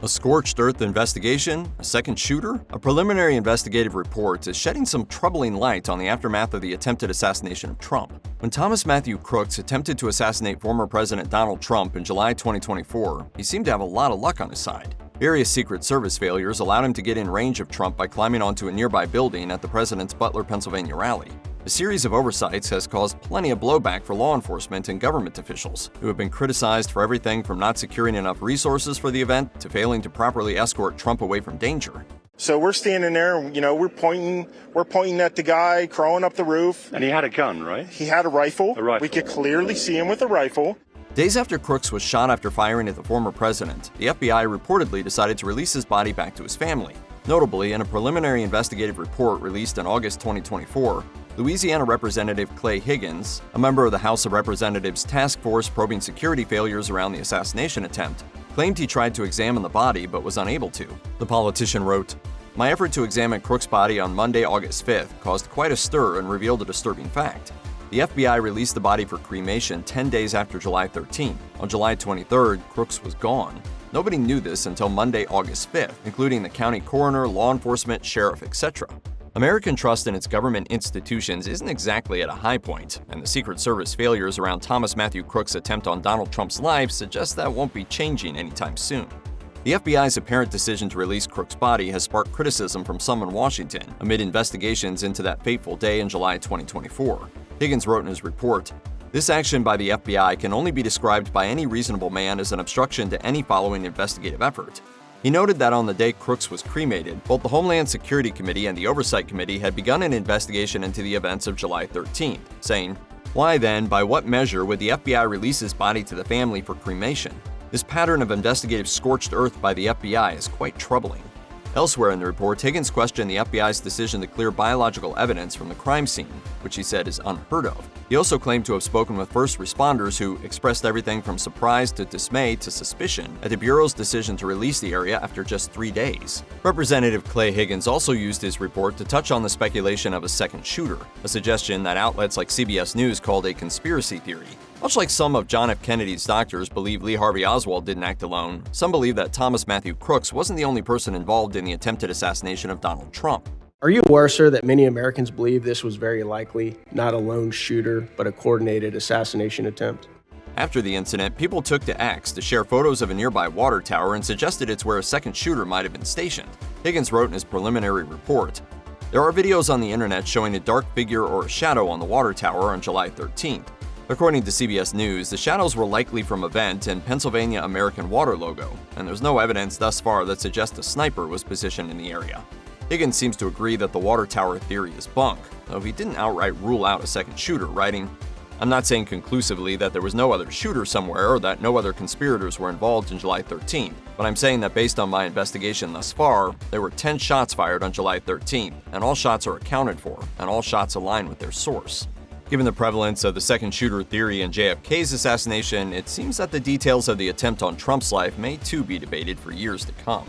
A scorched earth investigation? A second shooter? A preliminary investigative report is shedding some troubling light on the aftermath of the attempted assassination of Trump. When Thomas Matthew Crooks attempted to assassinate former President Donald Trump in July 2024, he seemed to have a lot of luck on his side. Various Secret Service failures allowed him to get in range of Trump by climbing onto a nearby building at the president's Butler, Pennsylvania rally. A series of oversights has caused plenty of blowback for law enforcement and government officials, who have been criticized for everything from not securing enough resources for the event to failing to properly escort Trump away from danger. So we're standing there, we're pointing at the guy crawling up the roof. And he had a gun, right? He had a rifle. A rifle. We could clearly see him with a rifle. Days after Crooks was shot after firing at the former president, the FBI reportedly decided to release his body back to his family. Notably, in a preliminary investigative report released in August 2024, Louisiana Representative Clay Higgins, a member of the House of Representatives task force probing security failures around the assassination attempt, claimed he tried to examine the body but was unable to. The politician wrote, "My effort to examine Crooks' body on Monday, August 5th caused quite a stir and revealed a disturbing fact. The FBI released the body for cremation 10 days after July 13th. On July 23rd, Crooks was gone. Nobody knew this until Monday, August 5th, including the county coroner, law enforcement, sheriff, etc. American trust in its government institutions isn't exactly at a high point, and the Secret Service failures around Thomas Matthew Crooks' attempt on Donald Trump's life suggest that won't be changing anytime soon. The FBI's apparent decision to release Crooks' body has sparked criticism from some in Washington amid investigations into that fateful day in July 2024. Higgins wrote in his report, "This action by the FBI can only be described by any reasonable man as an obstruction to any following investigative effort." He noted that on the day Crooks was cremated, both the Homeland Security Committee and the Oversight Committee had begun an investigation into the events of July 13th, saying, "Why then, by what measure would the FBI release his body to the family for cremation? This pattern of investigative scorched earth by the FBI is quite troubling." Elsewhere in the report, Higgins questioned the FBI's decision to clear biological evidence from the crime scene, which he said is unheard of. He also claimed to have spoken with first responders who expressed everything from surprise to dismay to suspicion at the Bureau's decision to release the area after just 3 days. Representative Clay Higgins also used his report to touch on the speculation of a second shooter, a suggestion that outlets like CBS News called a conspiracy theory. Much like some of John F. Kennedy's doctors believe Lee Harvey Oswald didn't act alone, some believe that Thomas Matthew Crooks wasn't the only person involved in the attempted assassination of Donald Trump. Are you aware, sir, that many Americans believe this was very likely not a lone shooter, but a coordinated assassination attempt? After the incident, people took to X to share photos of a nearby water tower and suggested it's where a second shooter might have been stationed. Higgins wrote in his preliminary report, "There are videos on the internet showing a dark figure or a shadow on the water tower on July 13th. According to CBS News, the shadows were likely from a vent and Pennsylvania American Water logo, and there's no evidence thus far that suggests a sniper was positioned in the area." Higgins seems to agree that the water tower theory is bunk, though he didn't outright rule out a second shooter, writing, "I'm not saying conclusively that there was no other shooter somewhere or that no other conspirators were involved in July 13th, but I'm saying that based on my investigation thus far, there were 10 shots fired on July 13th, and all shots are accounted for, and all shots align with their source." Given the prevalence of the second shooter theory in JFK's assassination, it seems that the details of the attempt on Trump's life may too be debated for years to come.